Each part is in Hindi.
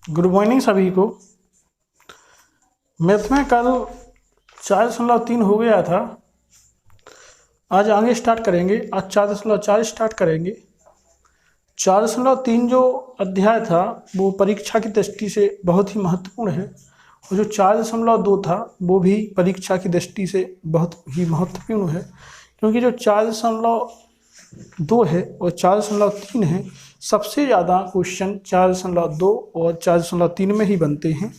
गुड मॉर्निंग सभी को। मैथ में कल 4.3 हो गया था, आज आगे स्टार्ट करेंगे। आज 4.4 स्टार्ट करेंगे। 4.3 जो अध्याय था वो परीक्षा की दृष्टि से बहुत ही महत्वपूर्ण है, और जो 4.2 था वो भी परीक्षा की दृष्टि से बहुत ही महत्वपूर्ण है, क्योंकि जो 4.2 है और 4.3 है, सबसे ज़्यादा क्वेश्चन 4.2 और 4.3 में ही बनते हैं।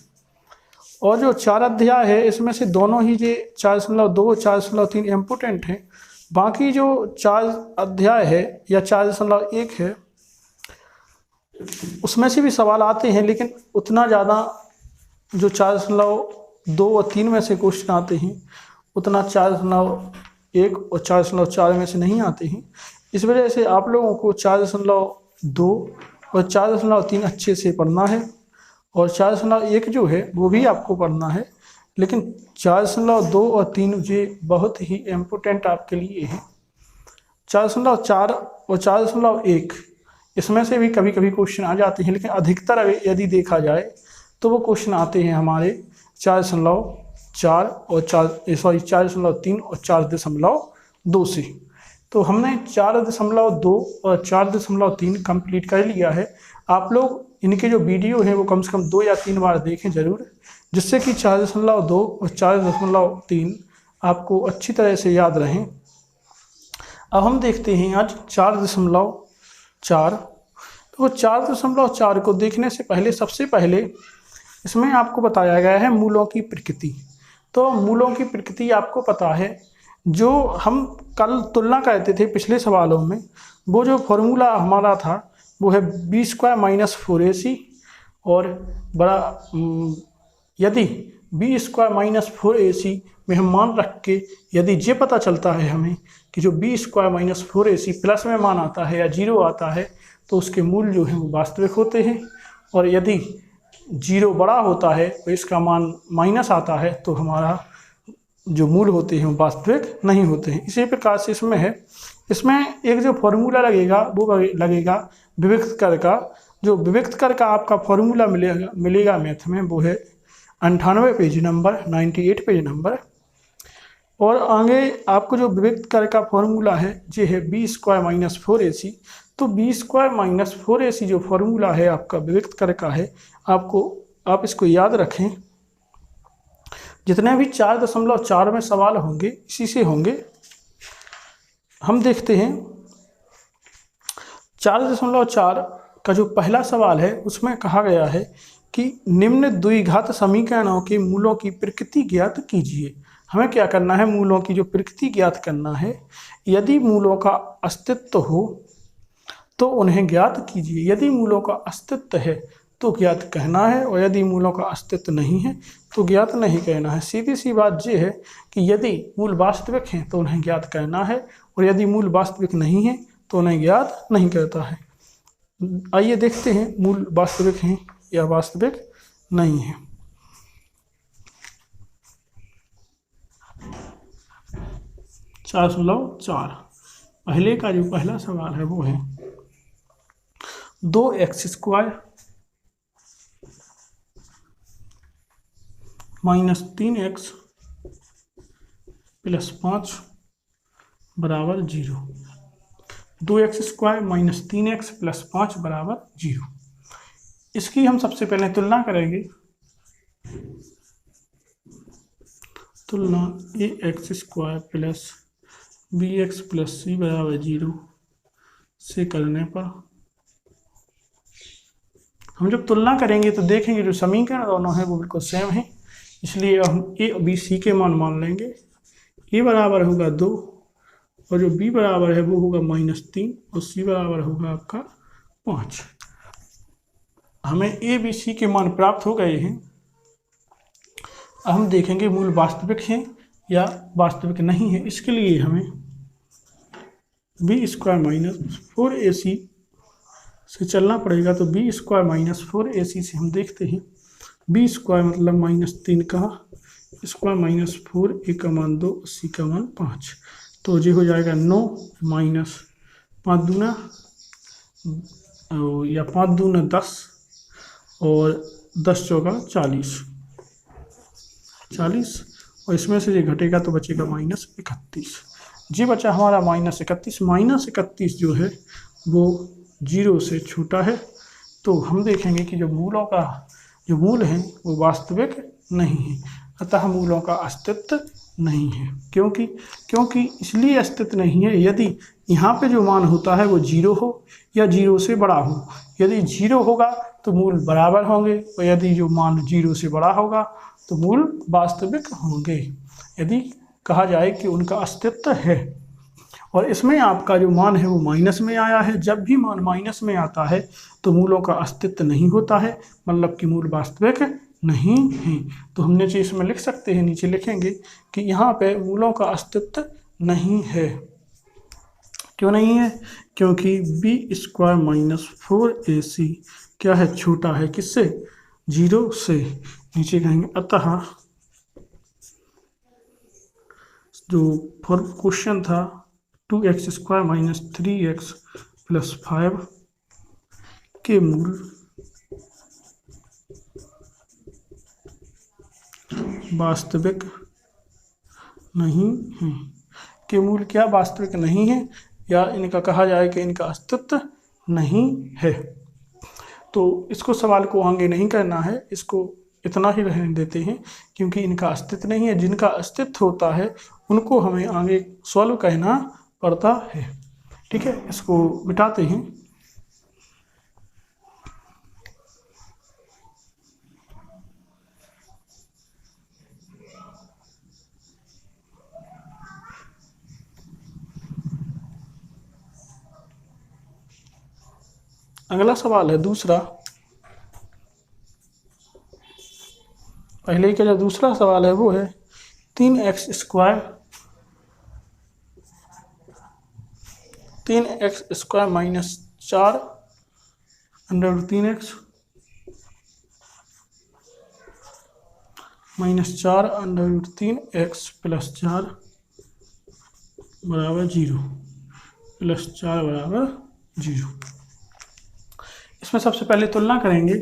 और जो 4 अध्याय है इसमें से दोनों ही जो 4.2 और 4.3 इम्पोर्टेंट हैं। बाकी जो 4 अध्याय है या 4.1 है उसमें से भी सवाल आते हैं, लेकिन उतना ज़्यादा जो 4.2 और 3 में से क्वेश्चन आते हैं उतना 4.1 और 4.4 में से नहीं आते हैं। इस वजह से आप लोगों को 4.2 और 4.3 अच्छे से पढ़ना है, और 4.1 जो है वो भी आपको पढ़ना है, लेकिन 4.2 और 3 ये बहुत ही इम्पोर्टेंट आपके लिए है। 4.4 और 4.1 इसमें से भी कभी कभी क्वेश्चन आ जाते हैं, लेकिन अधिकतर यदि देखा जाए तो वो क्वेश्चन आते हैं हमारे 4.4 और 4.3 और 4.2 से। तो हमने 4.2 और 4.3 कंप्लीट कर लिया है। आप लोग इनके जो वीडियो हैं वो कम से कम 2 या 3 बार देखें ज़रूर, जिससे कि 4.2 और 4.3 आपको अच्छी तरह से याद रहें। अब हम देखते हैं आज 4.4। तो 4.4 को देखने से पहले सबसे पहले इसमें आपको बताया गया है मूलों की प्रकृति। तो मूलों की प्रकृति आपको पता है, जो हम कल तुलना करते थे पिछले सवालों में, वो जो फॉर्मूला हमारा था वो है b² - 4ac, और बड़ा यदि b² - 4ac में हम मान रख के यदि ये पता चलता है हमें कि जो b² - 4ac प्लस में मान आता है या 0 आता है तो उसके मूल जो हैं वो वास्तविक होते हैं, और यदि 0 बड़ा होता है और इसका मान माइनस आता है तो हमारा जो मूल होते हैं वो वास्तविक नहीं होते हैं। इसी प्रकार से इसमें है, इसमें एक जो फॉर्मूला लगेगा वो लगेगा विविक्त कर का। जो विविक्त कर का आपका फॉर्मूला मिलेगा मैथ में वो है 98 पेज नंबर, 98 पेज नंबर। और आगे आपको जो विविक्त कर का फॉर्मूला है ये है b² - 4ac। तो b² - 4ac जो फॉर्मूला है आपका विविक्त कर का है, आप इसको याद रखें। जितने भी 4.4 में सवाल होंगे इसी से होंगे। हम देखते हैं 4.4 का जो पहला सवाल है उसमें कहा गया है कि निम्न द्विघात समीकरणों के मूलों की प्रकृति ज्ञात कीजिए। हमें क्या करना है, मूलों की जो प्रकृति ज्ञात करना है। यदि मूलों का अस्तित्व हो तो उन्हें ज्ञात कीजिए। यदि मूलों का अस्तित्व है तो ज्ञात कहना है, और यदि मूलों का अस्तित्व नहीं है तो ज्ञात नहीं कहना है। सीधी सी बात ये है कि यदि मूल वास्तविक हैं तो उन्हें ज्ञात करना है, और यदि मूल वास्तविक नहीं है तो उन्हें ज्ञात नहीं करता है। आइए देखते हैं मूल वास्तविक हैं या वास्तविक नहीं है। चार पहले का जो पहला सवाल है वो है 2x² - 3x + 5 बराबर 0। 2x² - 3x + 5 बराबर 0। इसकी हम सबसे पहले तुलना करेंगे। तुलना ax² + bx + c बराबर 0 से करने पर हम जब तुलना करेंगे तो देखेंगे जो समीकरण दोनों हैं वो बिल्कुल सेम है, इसलिए हम a और b c के मान लेंगे। a बराबर होगा 2 और जो b बराबर है वो होगा -3 और c बराबर होगा आपका 5। हमें a b c के मान प्राप्त हो गए हैं। अब हम देखेंगे मूल वास्तविक हैं या वास्तविक नहीं है। इसके लिए हमें b² - 4ac से चलना पड़ेगा। तो b² - 4ac से हम देखते हैं, b² मतलब -3 का स्क्वायर - 4, a का मान 2, c का मान 5। तो ये हो जाएगा 9 माइनस 5 दूना या 5 दूना 10 और 10 चौका 40, और इसमें से ये घटेगा तो बचेगा -31। जी बचा हमारा -31। -31 जो है वो 0 से छोटा है, तो हम देखेंगे कि जो मूलों का जो मूल है वो वास्तविक नहीं है, अतः मूलों का अस्तित्व नहीं है। क्योंकि इसलिए अस्तित्व नहीं है यदि यहाँ पे जो मान होता है वो 0 हो या 0 से बड़ा हो। यदि 0 होगा तो मूल बराबर होंगे, और यदि जो मान 0 से बड़ा होगा तो मूल वास्तविक होंगे, यदि कहा जाए कि उनका अस्तित्व है। और इसमें आपका जो मान है वो माइनस में आया है। जब भी मान माइनस में आता है तो मूलों का अस्तित्व नहीं होता है, मतलब कि मूल वास्तविक नहीं है। तो हम नीचे इसमें लिख सकते हैं, नीचे लिखेंगे कि यहाँ पे मूलों का अस्तित्व नहीं है। क्यों नहीं है? क्योंकि b² - 4ac क्या है, छोटा है किससे, 0 से। नीचे कहेंगे अतः जो क्वेश्चन था 2x² - 3x + 5 के मूल वास्तविक नहीं है। के मूल क्या वास्तविक नहीं है, या इनका कहा जाए कि इनका अस्तित्व नहीं है। तो इसको सवाल को आगे नहीं करना है, इसको इतना ही रहने देते हैं, क्योंकि इनका अस्तित्व नहीं है। जिनका अस्तित्व होता है उनको हमें आगे सॉल्व कहना पड़ता है। ठीक है, इसको मिटाते हैं। अगला सवाल है दूसरा। पहले का जो दूसरा सवाल है वो है 3x² - 4 √3x -4 √3x + 4 = 0 + 4 = 0। इसमें सबसे पहले तुलना करेंगे।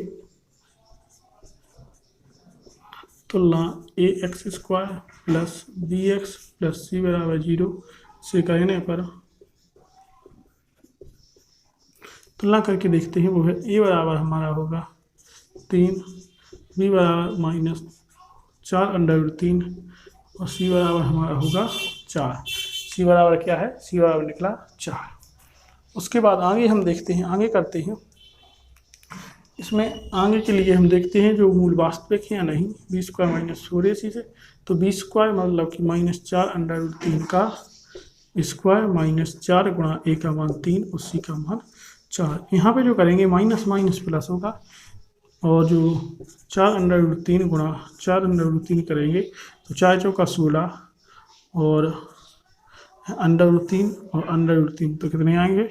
तुलना ax² + bx + c = 0 से करने पर तुलना करके देखते हैं। वो है a बराबर हमारा होगा 3, b बराबर -4 √3 और c बराबर हमारा होगा 4। c बराबर क्या है, c बराबर निकला 4। उसके बाद आगे हम देखते हैं, आगे करते हैं। इसमें आगे के लिए हम देखते हैं जो मूल वास्तविक है या नहीं। b² - 4ac से, तो b² मतलब कि -4 √3 का स्क्वायर -4 गुणा a का मान 3 और c का मान 4। यहाँ पे जो करेंगे माइनस माइनस प्लस होगा, और जो 4 √3 गुणा 4 √3 करेंगे तो 4 चौका 16 और √3 और √3 तो कितने आएंगे,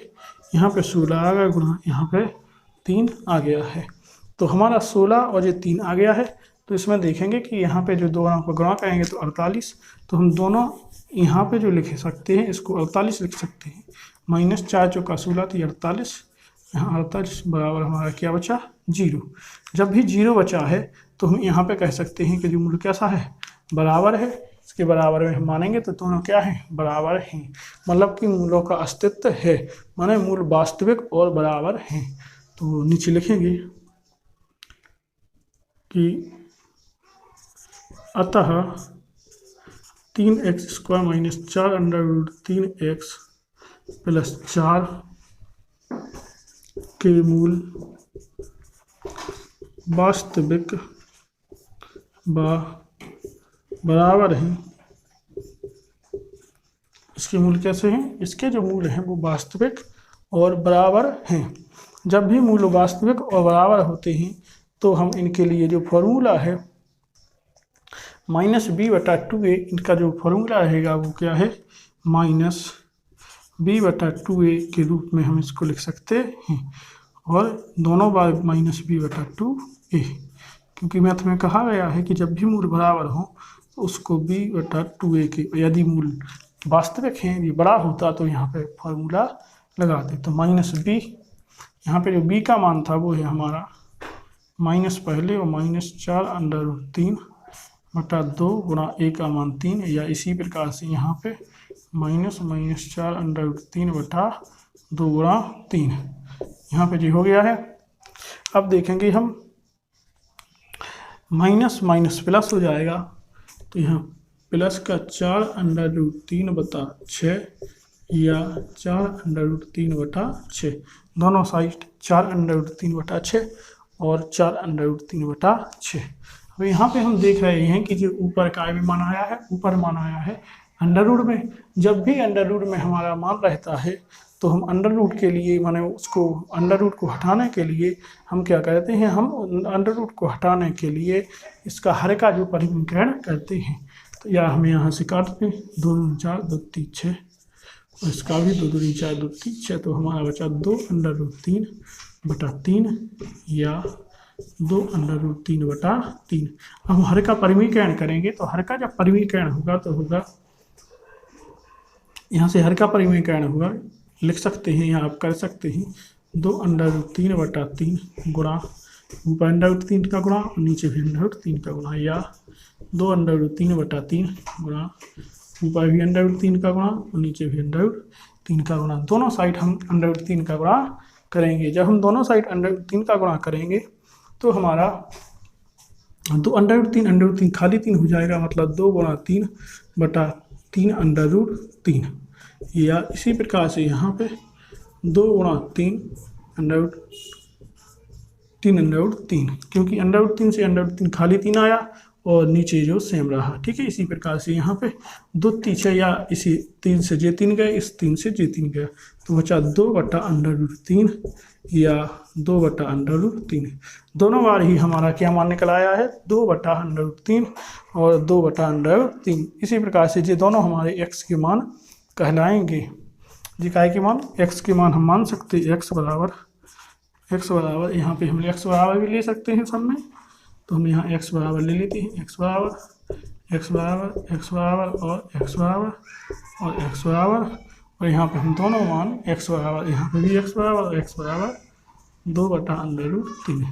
यहाँ पे 16 आ गया गुणा यहाँ पे 3 आ गया है। तो हमारा 16 और ये 3 आ गया है। तो इसमें देखेंगे कि यहाँ पे जो दोनों को गुणा करेंगे तो 48, तो हम दोनों यहाँ पे जो लिख सकते हैं इसको 48 लिख सकते हैं। -4 चौका 16 तो 48, यहाँ 48 बराबर हमारा क्या बचा, 0। जब भी 0 बचा है तो हम यहाँ पे कह सकते हैं कि जो मूल कैसा है, बराबर है। इसके बराबर में हम मानेंगे तो दोनों क्या है, बराबर हैं, मतलब कि मूलों का अस्तित्व है, माने मूल वास्तविक और बराबर हैं। तो नीचे लिखेंगे कि अतः 3x² - 4 √3x + 4 के मूल वास्तविक बराबर हैं। इसके मूल कैसे हैं, इसके जो मूल हैं वो वास्तविक और बराबर हैं। जब भी मूल वास्तविक और बराबर होते हैं तो हम इनके लिए जो फॉर्मूला है -b/2a, इनका जो फॉर्मूला रहेगा वो क्या है, -b/2a के रूप में हम इसको लिख सकते हैं। और दोनों बार -b/2a, क्योंकि मैथ में कहा गया है कि जब भी मूल बराबर हो तो उसको b/2a के, यदि मूल वास्तविक हैं, ये बड़ा होता तो यहाँ पे फॉर्मूला लगाते। तो -b, यहाँ पे जो b का मान था वो है हमारा माइनस पहले और -4√3 बटा 2 गुणा a का मान 3, या इसी प्रकार से यहाँ पे -4√3 बटा 2 गुणा 3, यहाँ पे जी हो गया है। अब देखेंगे हम माइनस माइनस प्लस हो जाएगा, तो यहाँ प्लस का 4√3 बटा 6 या 4√3 बटा 6, दोनों साइड 4√3 बटा 6 और 4√3 बटा 6। अब यहाँ पे हम देख रहे हैं कि जो ऊपर का भी मान आया है, ऊपर मान आया है अंडर रूट में। जब भी अंडर रूट में हमारा मान रहता है तो हम अंडर रूट के लिए माने उसको अंडर रूट को हटाने के लिए हम क्या करते हैं, हम अंडर रूट को हटाने के लिए इसका हर का जो परिमीकरण करते हैं। तो या हम यहाँ से काटते हैं 2 दूनी 4 2 3 6, और इसका भी 2 दूनी 4 2 3 6, तो हमारा बचा 2√3 बटा 3 या 2√3 बटा 3। अब हर का परिमीकरण करेंगे तो हर का जब परिमीकरण होगा तो होगा, यहाँ से हर का परिमीकरण होगा, लिख सकते हैं या आप कर सकते हैं 2√3 बटा 3 गुणा ऊपर √3 का गुणा और नीचे भी √3 का गुणा, या 2√3 बटा 3 गुणा ऊपर भी √3 का गुणा और नीचे भी √3 का गुणा। दोनों साइड हम √3 का गुणा करेंगे। जब हम दोनों साइड √3 का गुणा करेंगे तो हमारा 2√3 खाली 3 हो जाएगा, मतलब 2 गुणा 3 बटा 3√3, या इसी प्रकार से यहाँ पे 2 गुणा 3 3√3, क्योंकि √3 से √3 खाली 3 आया और नीचे जो सेम रहा। ठीक है, इसी प्रकार से यहाँ पे 2 3 6, या इसी 3 से J3 गए, इस 3 से J3 गया, तो बचा 2 बटा √3 या 2 बटा √3। दोनों बार ही हमारा क्या मान निकल आया है, 2 बटा √3 और 2 बटा √3। इसी प्रकार से ये दोनों हमारे x के मान कहलाएंगे। जी काय के मान, x के मान हम मान सकते हैं x बराबर यहाँ पे हम x बराबर भी ले सकते हैं सब में, तो हम यहाँ x बराबर ले लेते हैं, x बराबर और x बराबर, और यहाँ पे हम दोनों मान x बराबर, यहाँ पे भी x बराबर और x बराबर 2 बटा √3,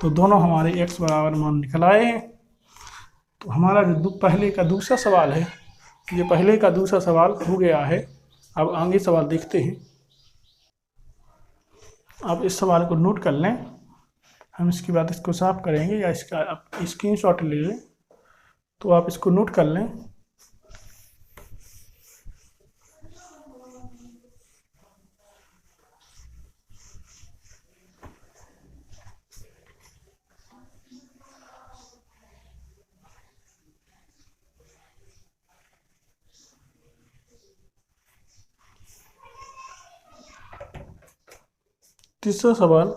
तो दोनों हमारे x बराबर मान निकल आए हैं। तो हमारा जो पहले का दूसरा सवाल है, ये पहले का दूसरा सवाल हो गया है। अब आगे सवाल देखते हैं। आप इस सवाल को नोट कर लें, हम इसके बाद इसको साफ करेंगे, या इसका आप स्क्रीनशॉट ले लें, तो आप इसको नोट कर लें। तीसरा सवाल,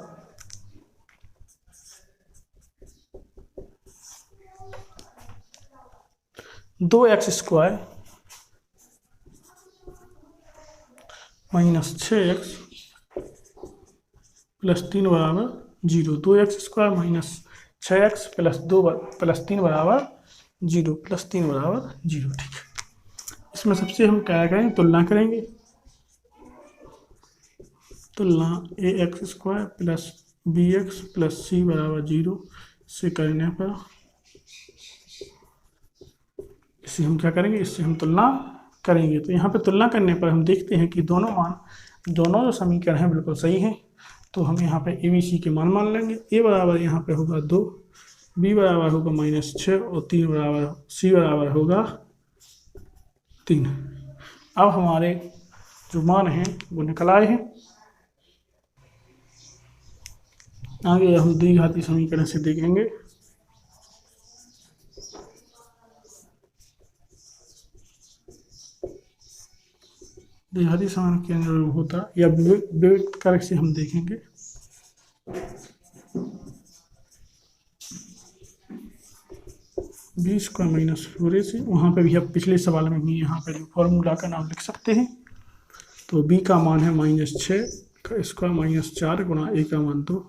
दो x² माइनस 6x प्लस 3 बराबर 0, 2x² माइनस 6x प्लस 3 बराबर 0, प्लस 3 बराबर 0। ठीक है, इसमें सबसे हम क्या करेंगे, तुलना करेंगे। तुलना ax² plus bx plus c बराबर 0 से करने पर इससे हम क्या करेंगे, इससे हम तुलना करेंगे। तो यहाँ पे तुलना करने पर हम देखते हैं कि दोनों जो समीकरण हैं बिल्कुल सही हैं। तो हम यहाँ पे ए बी सी के मान लेंगे। a बराबर यहाँ पे होगा 2, b बराबर होगा -6 और c बराबर होगा 3। अब हमारे जो मान हैं वो निकल आए हैं। आगे हम द्विघाती समीकरण से देखेंगे। द्विघाती समीकरण के अंदर होता या विविध कारक से हम देखेंगे। b² माइनस 4ac, वहाँ पे भी अब पिछले सवाल में भी यहाँ पे जो फॉर्मूला का नाम लिख सकते हैं। तो b का मान है -6 का स्क्वायर माइनस 4 गुणा a का मान 2,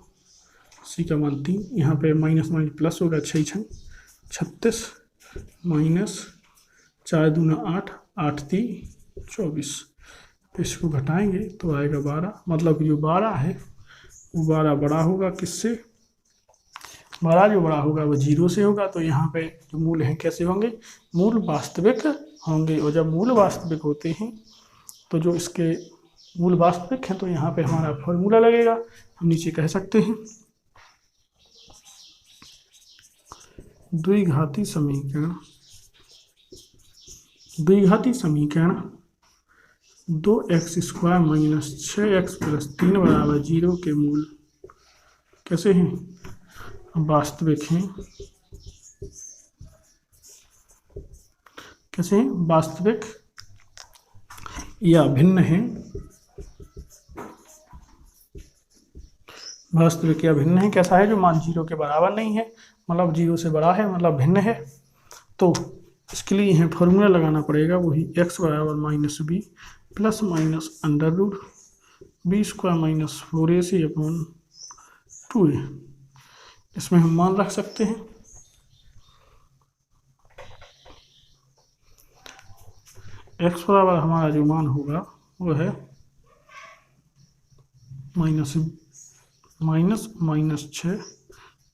c का मान 3। यहाँ पे माइनस प्लस होगा 6 36 माइनस 4 दूना 8 8 3 24। इसको घटाएंगे तो आएगा 12, मतलब जो 12 है वो 12 बड़ा होगा किससे, बड़ा जो बड़ा होगा वो 0 से होगा, तो यहाँ पे जो मूल हैं कैसे होंगे, मूल वास्तविक होंगे। और जब मूल वास्तविक होते हैं तो जो इसके मूल वास्तविक हैं तो यहाँ पे हमारा फॉर्मूला लगेगा, हम नीचे कह सकते हैं द्विघाती समीकरण 2x² माइनस 6x प्लस 3 बराबर 0 के मूल कैसे हैं, वास्तविक हैं। कैसे हैं, वास्तविक या भिन्न हैं। वास्तविक या भिन्न है कैसा है, जो मान 0 के बराबर नहीं है, मतलब 0 से बड़ा है, मतलब भिन्न है। तो इसके लिए यहाँ फॉर्मूला लगाना पड़ेगा, वही x बराबर minus b plus minus under root b² minus 4ac upon 2a। इसमें हम मान रख सकते हैं। x बराबर हमारा जो मान होगा वो है minus 6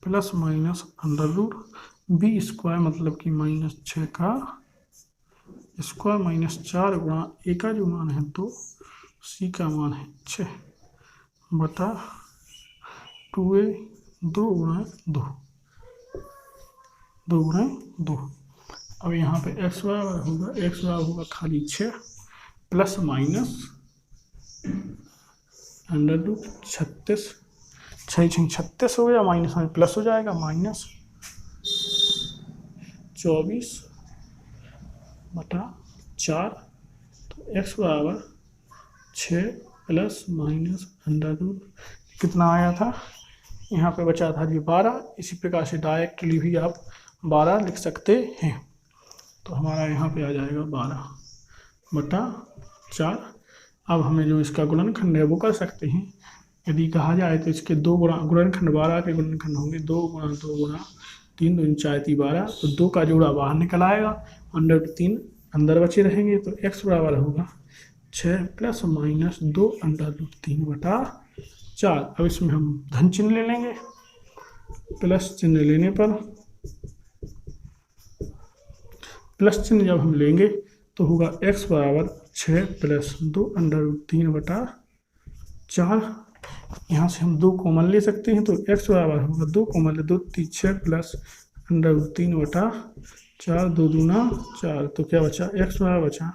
plus minus under root b² मतलब कि माइनस 6 का स्क्वायर माइनस 4 गुणा a का जो मान है 2, c का मान है 6 बटा 2a 2 गुणा 2। अब यहाँ पे x बराबर होगा खाली 6 प्लस माइनस अंडर रूट 36, 36 हो गया, माइनस में प्लस हो जाएगा, माइनस 24 बटा 4। तो x बराबर 6 प्लस माइनस अंडर रूट कितना आया था, यहाँ पे बचा था जी 12। इसी प्रकार से डायरेक्टली भी आप 12 लिख सकते हैं। तो हमारा यहाँ पे आ जाएगा 12 बटा 4। अब हमें जो इसका गुणनखंड है वो कर सकते हैं। यदि कहा जाए तो इसके 2 गुणा गुणनखंड 12 के गुणनखंड होंगे 2 गुणा 2 गुणा 3 2 4 12, तो 2 का जोड़ा बाहर निकल आएगा, अंडर रूट 3 अंदर बचे रहेंगे। तो x बराबर होगा 6 प्लस माइनस 2 अंडर रूट 3 बटा 4। अब इसमें हम धन चिन्ह ले लेंगे, प्लस चिन्ह लेने पर प्लस चिन्ह जब हम लेंगे तो होगा x बराबर 6 प्लस 2 अंडर रूट 3 बटा 4। यहाँ से हम 2 कॉमन ले सकते हैं, तो x बराबर होगा 2 कॉमन ले 2 3 6 प्लस अंडर रूट 3 बटा 4 2 दूना 4। तो क्या बचा, x बराबर बचा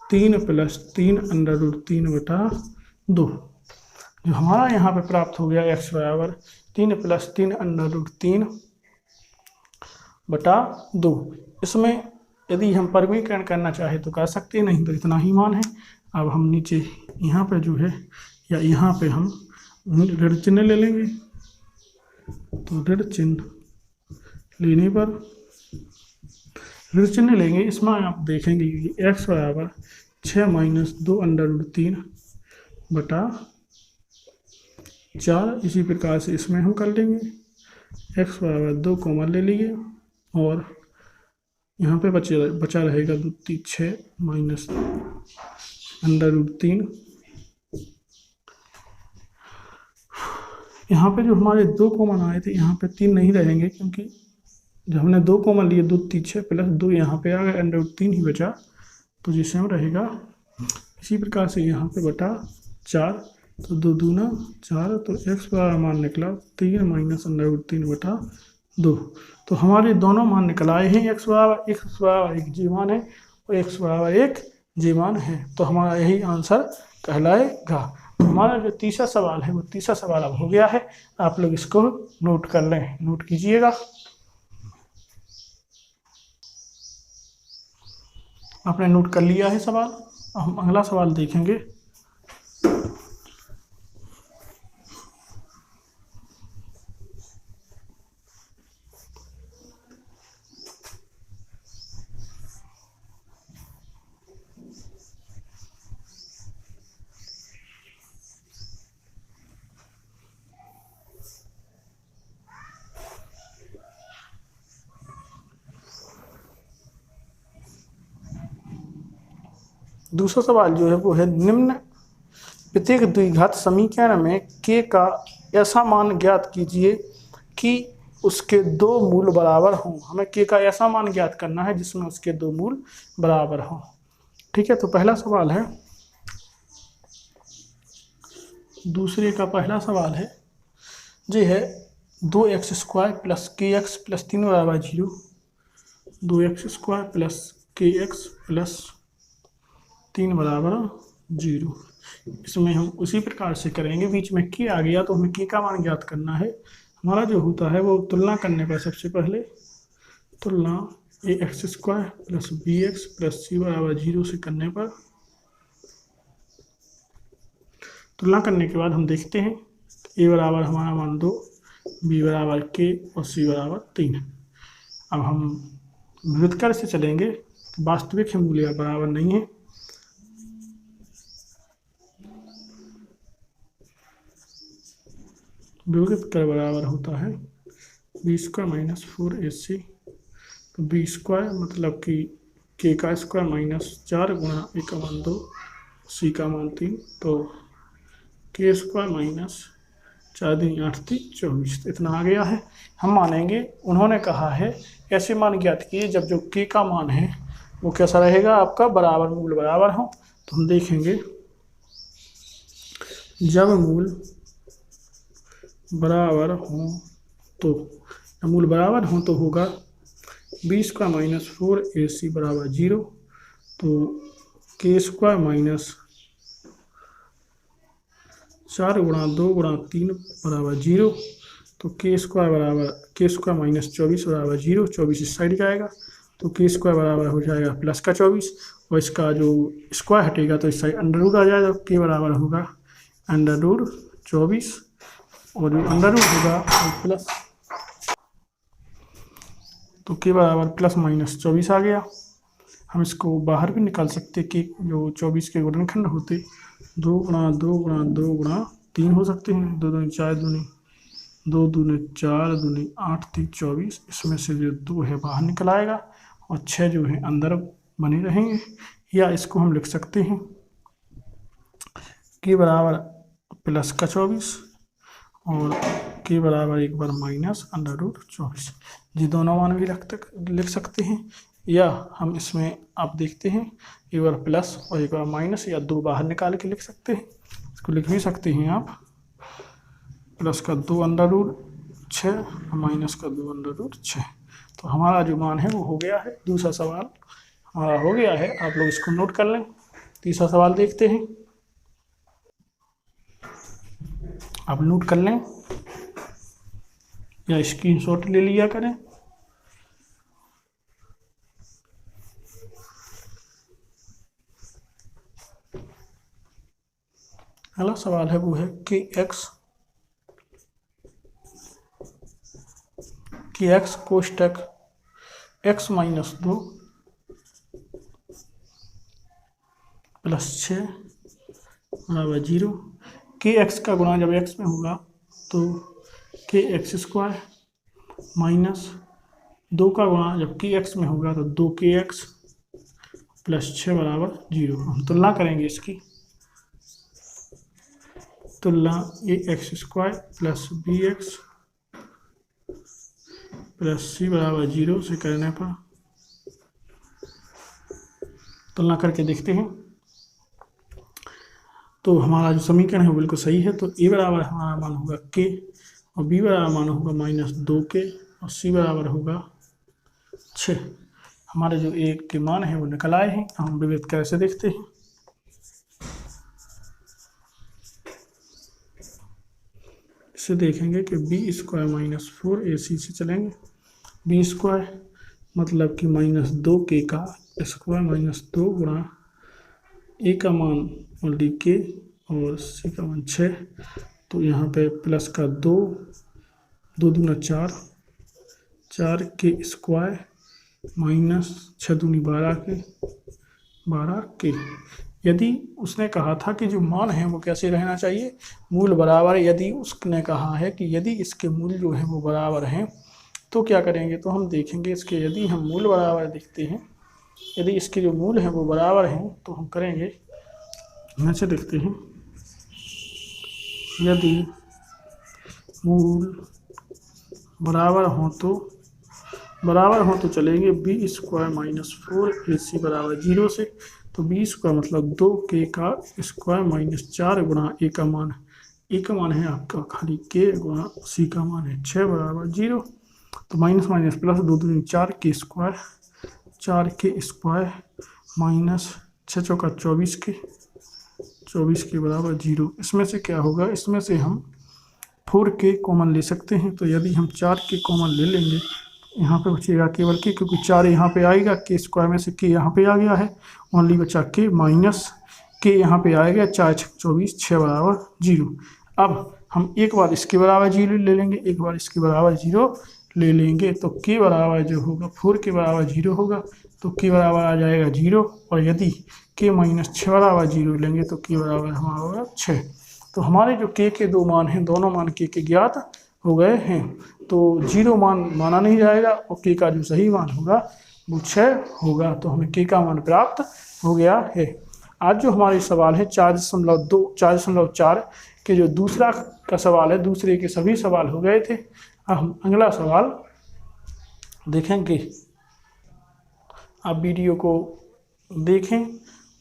3 प्लस 3 अंडर रूट 3 बटा 2। जो हमारा यहाँ पे प्राप्त हो गया x बराबर 3 प्लस 3 अंडर रूट 3 बटा 2। इसमें यदि हम परिमीकरण करना चाहे तो कर सकते हैं, नहीं तो इतना ही मान है। अब हम नीचे यहाँ पे जो है या यहाँ पे हम ऋण चिन्ह ले लेंगे। तो ऋण चिन्ह लेने पर ऋण चिन्ह लेंगे, इसमें आप देखेंगे कि x बराबर 6 माइनस 2 अंडर रूट 3 बटा 4। इसी प्रकार से इसमें हम कर लेंगे, x बराबर 2 कॉमन ले लिए और यहाँ पे बचा रहेगा 2 3 6 माइनस अंडर रूट 3। यहाँ पे जो हमारे 2 कॉमन आए थे यहाँ पे 3 नहीं रहेंगे, क्योंकि जब हमने 2 कॉमन लिए 2 3 6 प्लस 2 यहाँ पे आ गए, अंडर रूट 3 ही बचा, तो जिससे रहेगा। इसी प्रकार से यहाँ पे बटा 4, तो 2 दूना 4, तो x बराबर मान निकला 3 माइनस अंडर रूट 3 बटा 2। तो हमारे दोनों मान निकल आए हैं, x बराबर 1 जी मान है और x बराबर 1 जी मान है। तो हमारा यही आंसर कहलाएगा। हमारा जो तीसरा सवाल है वो तीसरा सवाल अब हो गया है। आप लोग इसको नोट कर लें, नोट कीजिएगा। आपने नोट कर लिया है सवाल, हम अगला सवाल देखेंगे। दूसरा सवाल जो है वो है, निम्न प्रत्येक द्विघात समीकरण में k का ऐसा मान ज्ञात कीजिए कि उसके दो मूल बराबर हों। हमें के का ऐसा मान ज्ञात करना है जिसमें उसके दो मूल बराबर हों। ठीक है, तो पहला सवाल है, दूसरे का पहला सवाल है जी है 2x² प्लस के एक्स प्लस 3 बराबर 0, 2x² प्लस के एक्स प्लस 3 बराबर 0। इसमें हम उसी प्रकार से करेंगे, बीच में के आ गया तो हमें के का मान ज्ञात करना है। हमारा जो होता है वो तुलना करने पर सबसे पहले तुलना ax² plus bx plus c बराबर 0 से करने पर, तुलना करने के बाद हम देखते हैं a बराबर हमारा मान 2, b बराबर k और c बराबर 3। अब हम व्युत्क्रम से चलेंगे, वास्तविक मूल्य बराबर नहीं है। व्युत्क्रम बराबर होता है b² माइनस 4ac, तो b² मतलब कि k का स्क्वायर माइनस 4 गुणा a का मान 2 c का मान 3, तो k² माइनस 4 दूनी 8 3 24, इतना आ गया है। हम मानेंगे, उन्होंने कहा है ऐसे मान ज्ञात किए जब जो k का मान है वो कैसा रहेगा आपका, बराबर मूल बराबर हो। तो हम देखेंगे जब मूल बराबर हो तो, मूल बराबर हो तो होगा b² माइनस 4ac बराबर 0, तो k² माइनस 4 गुणा 2 गुणा 3 बराबर 0, तो k² बराबर k² माइनस 24 बराबर 0, 24 इस साइड जाएगा तो k² बराबर हो जाएगा प्लस का 24, और इसका जो स्क्वायर हटेगा तो इस साइड अंडर रूट आ जाएगा, k बराबर होगा अंडर रूट 24, और जो अंडर रूट होगा वो प्लस, तो k बराबर प्लस माइनस 24 आ गया। हम इसको बाहर भी निकाल सकते कि जो 24 के गुणनखंड होते 2 गुणा 2 गुणा 2 गुणा 3 हो सकते हैं, 2 दूनी 4 दूनी 2 दूनी 4 दूनी 8 3 24, इसमें से जो 2 है बाहर निकल आएगा और 6 जो है अंदर बने रहेंगे। या इसको हम लिख सकते हैं k बराबर प्लस का 24 और k बराबर एक बार माइनस अंडर रूट 24, ये दोनों मान भी लिख सकते हैं। या हम इसमें आप देखते हैं एक बार प्लस और एक बार माइनस, या 2 बाहर निकाल के लिख सकते हैं। इसको लिख भी सकते हैं आप, प्लस का 2 अंडर रूट 6 और माइनस का 2 अंडर रूट 6। तो हमारा जो मान है वो हो गया है। दूसरा सवाल हमारा हो गया है, आप लोग इसको नोट कर लें। तीसरा सवाल देखते हैं, आप नोट कर लें या स्क्रीनशॉट ले लिया करें। पहला सवाल है वो है कि x कोष्टक x माइनस 2 प्लस 6 बराबर 0, के एक्स का गुणा जब x में होगा तो kx² माइनस 2 का गुणा जब के एक्स में होगा तो 2kx प्लस 6 बराबर 0। हम तुलना करेंगे इसकी, तुलना ax² plus bx plus c बराबर 0 से करने पर तुलना करके देखते हैं। तो हमारा जो समीकरण है वो बिल्कुल सही है। तो a बराबर हमारा मान होगा k और b बराबर मान होगा माइनस 2k और c बराबर होगा 6। हमारे जो a के मान है वो निकल आए हैं। हम विविध कैसे देखते हैं, इसे देखेंगे कि b² माइनस 4ac से चलेंगे। b² मतलब कि माइनस 2k का स्क्वायर माइनस 2 गुणा a का मान ओनली k और c का मान 6, तो यहाँ पे प्लस का 2 2 दूना 4 4k स्क्वायर माइनस 6 दूनी 12 के। यदि उसने कहा था कि जो मान है वो कैसे रहना चाहिए, मूल बराबर, यदि उसने कहा है कि यदि इसके मूल जो है वो बराबर हैं तो क्या करेंगे, तो हम देखेंगे इसके, यदि हम मूल बराबर देखते हैं, यदि इसके जो मूल हैं वो बराबर हैं तो हम करेंगे, यहाँ से देखते हैं, यदि मूल बराबर हो तो चलेंगे बी स्क्वायर माइनस 4ac बराबर 0 से। तो बी स्क्वायर मतलब 2k का स्क्वायर माइनस 4 गुणा ए का मान है आपका खाली k गुणा सी का मान है 6 बराबर 0। तो माइनस माइनस प्लस 2 दूनी 4k स्क्वायर माइनस 6 चौका 24 के बराबर 0। इसमें से क्या होगा, इसमें से हम 4k कॉमन ले सकते हैं। तो यदि हम 4k कॉमन ले लेंगे यहाँ पे बचेगा केवल k, क्योंकि 4 यहाँ पे आएगा, k स्क्वायर में से k यहाँ पे आ गया है, ओनली बचा k माइनस k यहाँ पे आएगा 4 24 6 बराबर 0। अब हम एक बार इसके बराबर 0 ले लेंगे, एक बार इसके बराबर 0 ले लेंगे तो k बराबर जो होगा 4 के बराबर 0 होगा, तो k बराबर आ जाएगा 0। और यदि k माइनस 6 बराबर 0 लेंगे तो k बराबर हमारा होगा 6। तो हमारे जो k के दो मान हैं, दोनों मान k के ज्ञात हो गए हैं। तो 0 मान माना नहीं जाएगा और k का जो सही मान होगा वो 6 होगा। तो हमें k का मान प्राप्त हो गया है। आज जो हमारे सवाल है 4.4 के जो दूसरा का सवाल है, दूसरे के सभी सवाल हो गए थे। अब हम अगला सवाल देखेंगे। आप वीडियो को देखें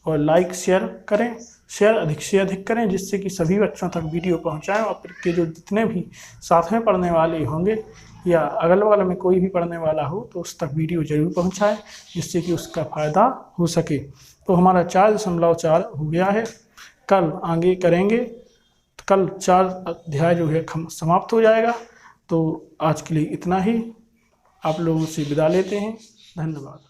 और लाइक शेयर करें, शेयर अधिक से अधिक करें, जिससे कि सभी बच्चों तक वीडियो पहुंचाएं और फिर के जो जितने भी साथ में पढ़ने वाले होंगे या अगल बगल में कोई भी पढ़ने वाला हो तो उस तक वीडियो जरूर पहुंचाएं, जिससे कि उसका फ़ायदा हो सके। तो हमारा 4.4 हो गया है। कल आगे करेंगे, कल 4 अध्याय जो है समाप्त हो जाएगा। तो आज के लिए इतना ही, आप लोगों से विदा लेते हैं। धन्यवाद।